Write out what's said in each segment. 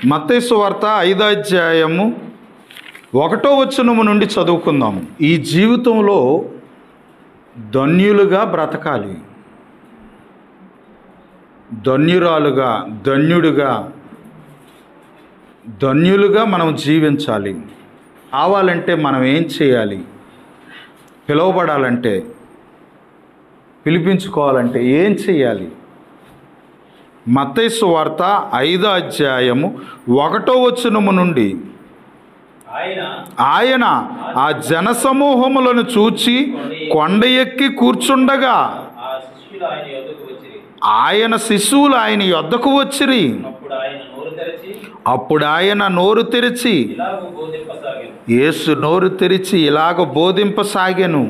మత్తయి సువార్త 5వ అధ్యాయము 1వ వచనము నుండి చదువుకుందాము. ఈ జీవితంలో ధన్యులుగా బ్రతకాలి, ధన్యురాలుగా, ధన్యులుగా మనం జీవించాలి. కావాలంటే మనం ఏం చేయాలి? పిలువబడాలంటే, పిలిపించుకోవాలంటే ఏం చేయాలి? మత్తయి సువార్త 5వ అధ్యాయము 1వ వచనము నుండి ఆయన ఆ జనసమూహములను చూచి కొండ ఎక్కి కూర్చుండగా ఆయన శిశువులు ఆయన యొద్దకు వచ్చిరి. అప్పుడు ఆయన నోరు తెరిచి, యేసు నోరు తెరిచి ఇలాగ బోధింపసాగెను.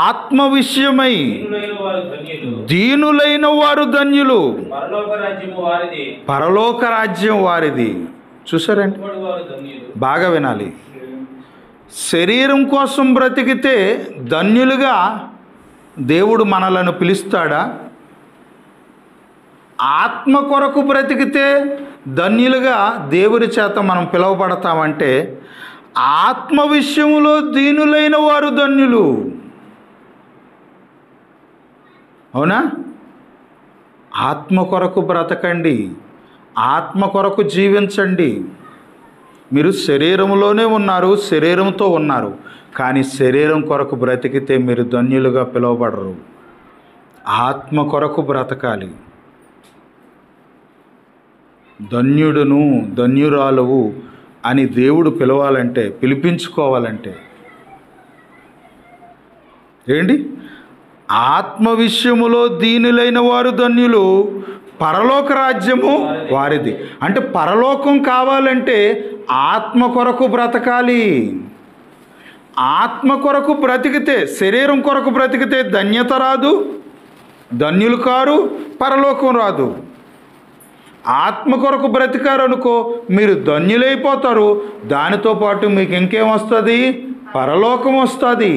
ఆత్మ విషయమై దీనులైన వారు ధన్యులు, పరలోక రాజ్యం వారిది. చూసారండి, బాగా వినాలి. శరీరం కోసం బ్రతికితే ధన్యులుగా దేవుడు మనలను పిలుస్తాడా? ఆత్మ కొరకు బ్రతికితే ధన్యులుగా దేవుని చేత మనం పిలువబడతామంటే, ఆత్మ విషయంలో దీనులైన వారు ధన్యులు. అవునా? ఆత్మ కొరకు బ్రతకండి, ఆత్మ కొరకు జీవించండి. మీరు శరీరంలోనే ఉన్నారు, శరీరంతో ఉన్నారు, కానీ శరీరం కొరకు బ్రతికితే మీరు ధన్యులుగా పిలువబడరు. ఆత్మ కొరకు బ్రతకాలి. ధన్యుడును, ధన్యురాలువు అని దేవుడు పిలవాలంటే, పిలిపించుకోవాలంటే ఏంటి? ఆత్మ విషయములో దీనులైన వారు ధన్యులు, పరలోక రాజ్యము వారిది. అంటే పరలోకం కావాలంటే ఆత్మ కొరకు బ్రతకాలి. ఆత్మ కొరకు బ్రతికితే, శరీరం కొరకు బ్రతికితే ధన్యత రాదు, ధన్యులు కారు, పరలోకం రాదు. ఆత్మ కొరకు బ్రతికారు అనుకో, మీరు ధన్యులైపోతారు. దానితో పాటు మీకు ఇంకేం వస్తుంది? పరలోకం వస్తుంది.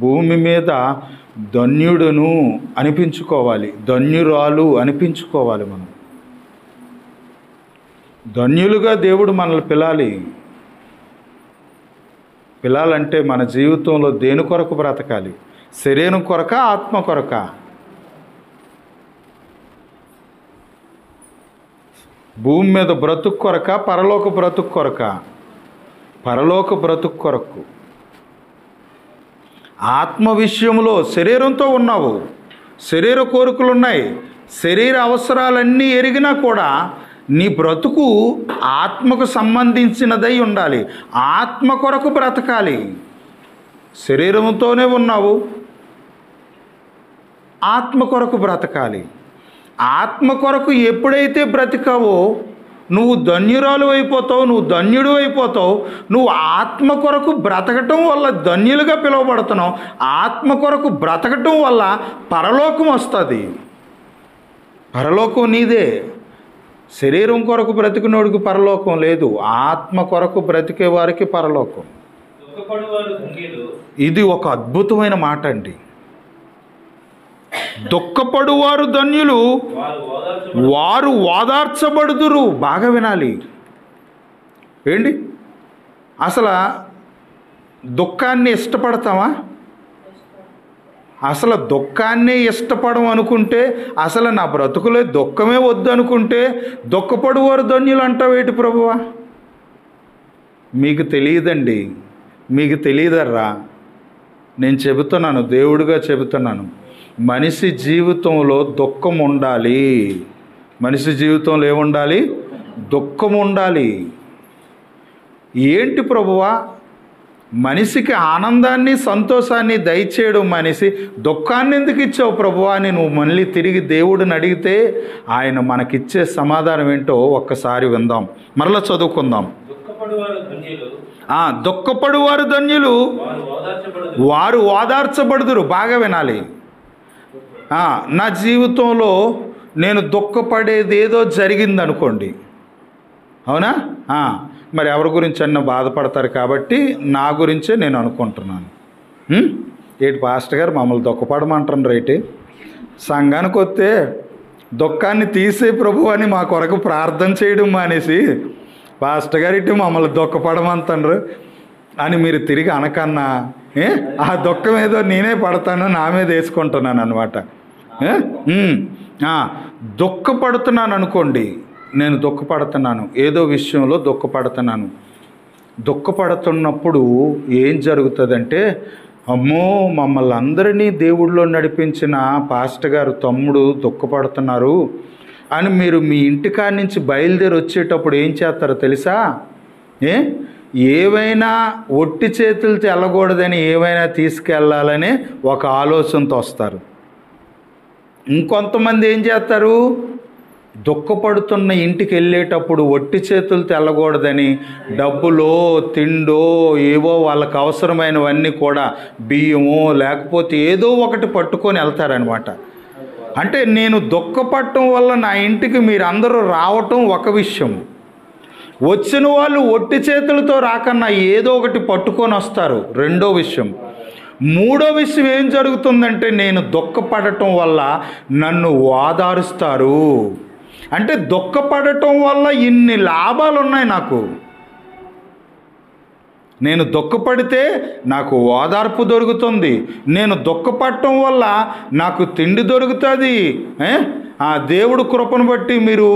భూమి మీద ధన్యుడును అనిపించుకోవాలి, ధన్యురాలు అనిపించుకోవాలి. మనం ధన్యులుగా దేవుడు మనల్ని పిలాలంటే మన జీవితంలో దేని కొరకు బ్రతకాలి? శరీరం కొరక, ఆత్మ కొరక? భూమి మీద బ్రతుకు కొరక, పరలోక బ్రతుకు కొరక? పరలోక బ్రతుకు కొరకు. ఆత్మ విషయంలో శరీరంతో ఉన్నావు, శరీర కోరికలు ఉన్నాయి, శరీర అవసరాలన్నీ ఎరిగినా కూడా నీ బ్రతుకు ఆత్మకు సంబంధించినదై ఉండాలి. ఆత్మ కొరకు బ్రతకాలి. శరీరంతోనే ఉన్నావు, ఆత్మ కొరకు బ్రతకాలి. ఆత్మ కొరకు ఎప్పుడైతే బ్రతికావో నువ్వు ధన్యురాలు అయిపోతావు, నువ్వు ధన్యుడు అయిపోతావు. నువ్వు ఆత్మ కొరకు బ్రతకటం వల్ల ధన్యులుగా పిలువబడుతున్నావు. ఆత్మ కొరకు బ్రతకటం వల్ల పరలోకం వస్తుంది. పరలోకం నీదే. శరీరం కొరకు బ్రతికినోడికి పరలోకం లేదు, ఆత్మ కొరకు బ్రతికే వారికి పరలోకం. ఇది ఒక అద్భుతమైన మాట అండి. దుఃఖపడువారు ధన్యులు, వారు ఓదార్చబడుదురు. బాగా వినాలి. ఏంటి? అసలు దుఃఖాన్ని ఇష్టపడతామా? అసలు దుఃఖాన్ని ఇష్టపడం అనుకుంటే, అసలు నా బ్రతుకులే దుఃఖమే వద్దు అనుకుంటే దుఃఖపడువారు ధన్యులు అంటావేటి ప్రభువా? మీకు తెలియదండి, మీకు తెలియదర్రా. నేను చెబుతున్నాను, దేవుడిగా చెబుతున్నాను. మనిషి జీవితంలో దుఃఖం ఉండాలి. మనిషి జీవితంలో ఏముండాలి? దుఃఖం ఉండాలి. ఏంటి ప్రభువా? మనిషికి ఆనందాన్ని, సంతోషాన్ని దయచేయడం మనిషి, దుఃఖాన్ని ఎందుకు ఇచ్చావు ప్రభువా అని నువ్వు మళ్ళీ తిరిగి దేవుడిని అడిగితే ఆయన మనకిచ్చే సమాధానం ఏంటో ఒక్కసారి విందాం, మరలా చదువుకుందాం. దుఃఖపడువారు ధన్యులు, వారు ఓదార్చబడుదురు. బాగా వినాలి. నా జీవితంలో నేను దుఃఖపడేది ఏదో జరిగిందనుకోండి, అవునా? మరి ఎవరి గురించి అన్న బాధపడతారు కాబట్టి నా గురించే నేను అనుకుంటున్నాను. ఏటి పాస్టర్ గారు మమ్మల్ని దుఃఖపడమంటారు రేటి? సంఘానికి వస్తే దుఃఖాన్ని తీసే ప్రభు అని మా కొరకు ప్రార్థన చేయడం మానేసి పాస్టర్ గారిటి మమ్మల్ని దుఃఖపడమంటారు అని మీరు తిరిగి అనకన్నా ఆ దుఃఖం ఏదో నేనే పడతాను, నా మీద వేసుకుంటున్నాను అనమాట. దుఃఖపడుతున్నాను అనుకోండి, నేను దుఃఖపడుతున్నాను, ఏదో విషయంలో దుఃఖపడుతున్నాను. దుఃఖపడుతున్నప్పుడు ఏం జరుగుతుందంటే, అమ్మో మమ్మల్ని అందరినీ దేవుడిలో నడిపించిన పాస్టర్ గారు తమ్ముడు దుఃఖపడుతున్నారు అని మీరు మీ ఇంటికాడి నుంచి బయలుదేరి వచ్చేటప్పుడు ఏం చేస్తారో తెలుసా? ఏవైనా ఒట్టి చేతులతో వెళ్ళకూడదని ఏవైనా తీసుకెళ్ళాలని ఒక ఆలోచనతో వస్తారు. ఇంకొంతమంది ఏం చేస్తారు, దుఃఖపడుతున్న ఇంటికి వెళ్ళేటప్పుడు ఒట్టి చేతులతో వెళ్ళకూడదని డబ్బులో తిండో ఏవో వాళ్ళకు అవసరమైనవన్నీ కూడా బియ్యమో లేకపోతే ఏదో ఒకటి పట్టుకొని వెళ్తారనమాట. అంటే నేను దుఃఖపడటం వల్ల నా ఇంటికి మీరందరూ రావటం ఒక విషయం, వచ్చిన వాళ్ళు ఒట్టి చేతులతో రాకన్నా ఏదో ఒకటి పట్టుకొని వస్తారు రెండో విషయం. మూడో విషయం ఏం జరుగుతుందంటే, నేను దుఃఖపడటం వల్ల నన్ను ఓదారుస్తారు. అంటే దుఃఖపడటం వల్ల ఇన్ని లాభాలు ఉన్నాయి నాకు. నేను దుఃఖపడితే నాకు ఓదార్పు దొరుకుతుంది, నేను దుఃఖపడటం వల్ల నాకు తిండి దొరుకుతుంది, ఆ దేవుడు కృపను బట్టి మీరు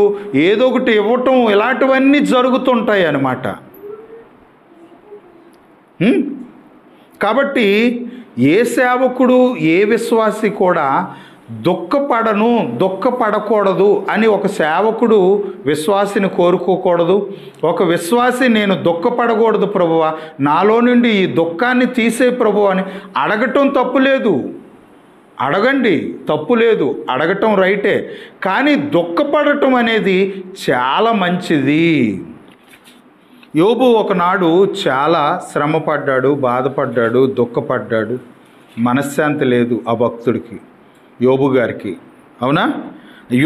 ఏదో ఒకటి ఇవ్వటం, ఇలాంటివన్నీ జరుగుతుంటాయి అన్నమాట. కాబట్టి ఏ సేవకుడు ఏ విశ్వాసి కూడా దుఃఖపడకూడదు అని ఒక సేవకుడు విశ్వాసిని కోరుకోకూడదు. ఒక విశ్వాసి నేను దుఃఖపడకూడదు ప్రభువా, నాలో నుండి ఈ దుఃఖాన్ని తీసే ప్రభువా అని అడగటం తప్పులేదు, అడగండి, తప్పు లేదు, అడగటం రైటే. కానీ దుఃఖపడటం అనేది చాలా మంచిది. యోబు ఒకనాడు చాలా శ్రమపడ్డాడు, బాధపడ్డాడు, దుఃఖపడ్డాడు, మనశ్శాంతి లేదు ఆ భక్తుడికి, యోబు గారికి. అవునా?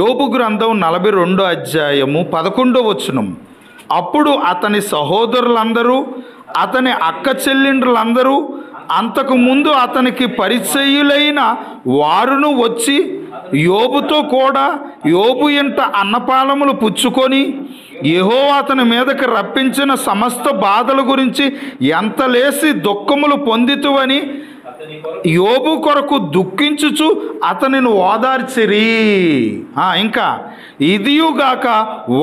యోబు గ్రంథం 42వ అధ్యాయము 11వ వచనం. అప్పుడు అతని సహోదరులందరూ, అతని అక్క చెల్లెండ్రులందరూ, అంతకుముందు అతనికి పరిచయులైన వారును వచ్చి యోబుతో కూడా యోబు ఇంట అన్నపానములు పుచ్చుకొని యెహోవా అతని మీదకి రప్పించిన సమస్త బాధల గురించి ఎంత లేసి దుఃఖములు పొందితువని యోబు కొరకు దుఃఖించుచు అతనిని ఓదార్చిరి. ఇంకా ఇదియుగాక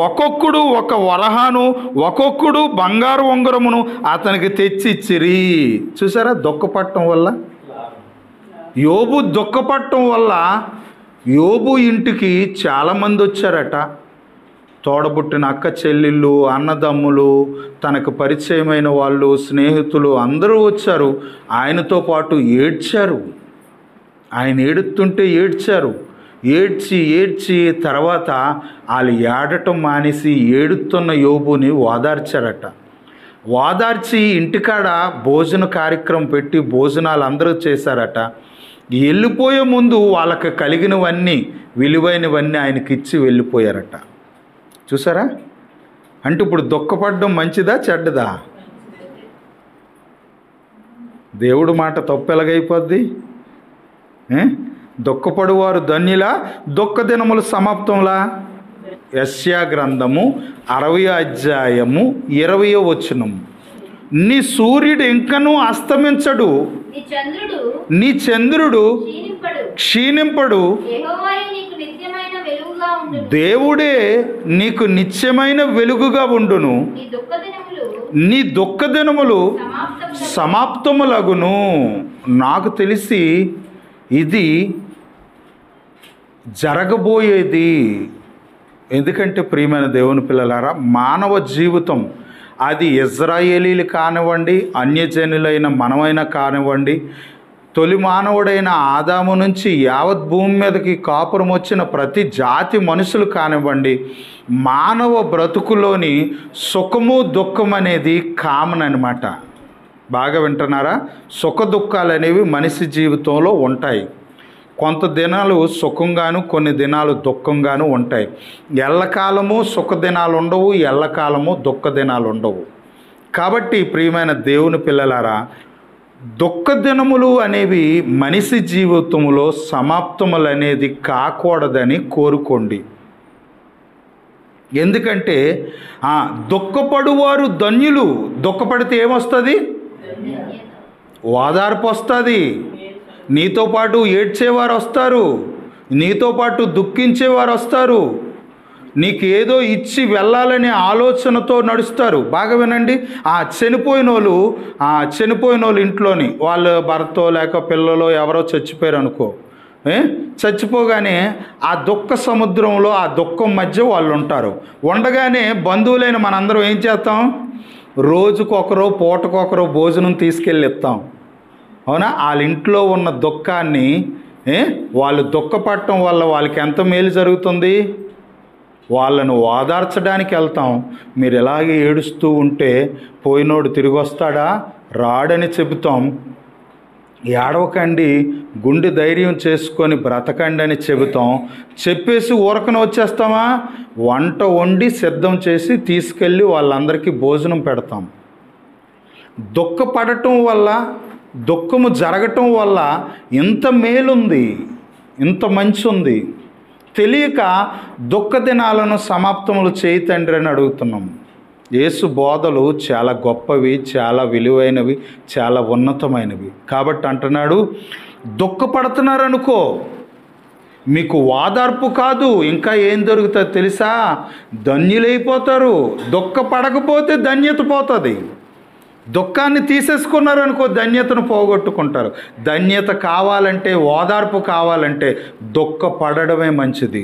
ఒక్కొక్కడు ఒక వరహాను, ఒక్కొక్కడు బంగారు ఉంగరమును అతనికి తెచ్చిచ్చిరి. చూసారా? దుఃఖపడటం వల్ల, యోబు దుఃఖపడటం వల్ల యోబు ఇంటికి చాలామంది వచ్చారట. తోడబుట్టిన అక్క చెల్లెళ్ళు, అన్నదమ్ములు, తనకు పరిచయమైన వాళ్ళు, స్నేహితులు అందరూ వచ్చారు. ఆయనతో పాటు ఏడ్చారు. ఆయన ఏడుతుంటే ఏడ్చారు. ఏడ్చి తర్వాత వాళ్ళు ఏడటం మానేసి ఏడుతున్న యోబుని ఓదార్చారట. ఓదార్చి ఇంటికాడ భోజన కార్యక్రమం పెట్టి భోజనాలు అందరూ చేశారట. వెళ్ళిపోయే ముందు వాళ్ళకి కలిగినవన్నీ, విలువైనవన్నీ ఆయనకి ఇచ్చి వెళ్ళిపోయారట. చూసారా? అంటే ఇప్పుడు దుఃఖపడడం మంచిదా చెడ్డదా? దేవుడు మాట తప్పు ఎలాగైపోద్ది? దుఃఖపడువారు ధన్యులా, దుఃఖ దినములు సమాప్తంలా. యెషయా గ్రంథము 60వ అధ్యాయము 20వ వచనం. నీ సూర్యుడు ఇంకనూ అస్తమించడు, నీ చంద్రుడు క్షీణింపడు, దేవుడే నీకు నిత్యమైన వెలుగుగా ఉండును, నీ దుఃఖ దినములు సమాప్తములగును. నాకు తెలిసి ఇది జరగబోయేది. ఎందుకంటే ప్రియమైన దేవుని పిల్లలారా, మానవ జీవితం అది ఇజ్రాయేలీలు కానివ్వండి, అన్యజనులైన మనమైనా కానివ్వండి, తొలి మానవుడైన ఆదాము నుంచి యావత్ భూమి మీదకి కాపురం వచ్చిన ప్రతి జాతి మనుషులు కానివ్వండి, మానవ బ్రతుకులోని సుఖము దుఃఖం అనేది కామన్ అనమాట. బాగా వింటున్నారా? సుఖ దుఃఖాలు అనేవి మనిషి జీవితంలో ఉంటాయి. కొంత దినాలు సుఖంగాను, కొన్ని దినాలు దుఃఖంగాను ఉంటాయి. ఎల్లకాలము సుఖ దినాలు ఉండవు, ఎల్లకాలము దుఃఖ దినాలు ఉండవు. కాబట్టి ప్రియమైన దేవుని పిల్లలారా, దుఃఖ దినములు అనేవి మనిషి జీవితంలో సమాప్తములు అనేది కాకూడదని కోరుకోండి. ఎందుకంటే దుఃఖపడువారు ధన్యులు. దుఃఖపడితే ఏమొస్తుంది? ఓదార్పు వస్తుంది. నీతో పాటు ఏడ్చేవారు వస్తారు, నీతో పాటు దుఃఖించేవారు వస్తారు, నీకు ఏదో ఇచ్చి వెళ్ళాలనే ఆలోచనతో నడుస్తారు. బాగా వినండి, చనిపోయిన వాళ్ళు ఇంట్లోని వాళ్ళ భర్తో లేక పిల్లలో ఎవరో చచ్చిపోయారు అనుకో, చచ్చిపోగానే ఆ దుఃఖ సముద్రంలో ఆ దుఃఖం మధ్య వాళ్ళు ఉంటారు. ఉండగానే బంధువులైన మనందరం ఏం చేస్తాం? రోజుకొకరో పూటకొకరో భోజనం తీసుకెళ్ళి ఇస్తాం. అవునా? వాళ్ళ ఇంట్లో ఉన్న దుఃఖాన్ని వాళ్ళు దుఃఖపడటం వల్ల వాళ్ళకి ఎంత మేలు జరుగుతుంది? వాళ్ళను ఓదార్చడానికి వెళ్తాం. మీరు ఎలాగే ఏడుస్తూ ఉంటే పోయినోడు తిరిగి వస్తాడా? రాడని చెబుతాం. ఏడవకండి, గుండె ధైర్యం చేసుకొని బ్రతకండి అని చెబుతాం. చెప్పేసి ఊరకన వచ్చేస్తామా? వంట వండి సిద్ధం చేసి తీసుకెళ్ళి వాళ్ళందరికీ భోజనం పెడతాం. దుఃఖపడటం వల్ల, దుఃఖము జరగటం వల్ల ఇంత మేలుంది, ఇంత మంచి ఉంది. తెలియక దుఃఖ దినాలను సమాప్తములు చేయి తండ్రి అని అడుగుతున్నాం. యేసు బోధలు చాలా గొప్పవి, చాలా విలువైనవి, చాలా ఉన్నతమైనవి. కాబట్టి అంటున్నాడు, దుఃఖపడుతున్నారనుకో, మీకు ఓదార్పు కాదు, ఇంకా ఏం దొరుకుతుంది తెలుసా? ధన్యులైపోతారు. దుఃఖపడకపోతే ధన్యత పోతుంది. దుఃఖాన్ని తీసేసుకున్నారనుకో, ధన్యతను పోగొట్టుకుంటారు. ధన్యత కావాలంటే, ఓదార్పు కావాలంటే దుఃఖపడడమే మంచిది.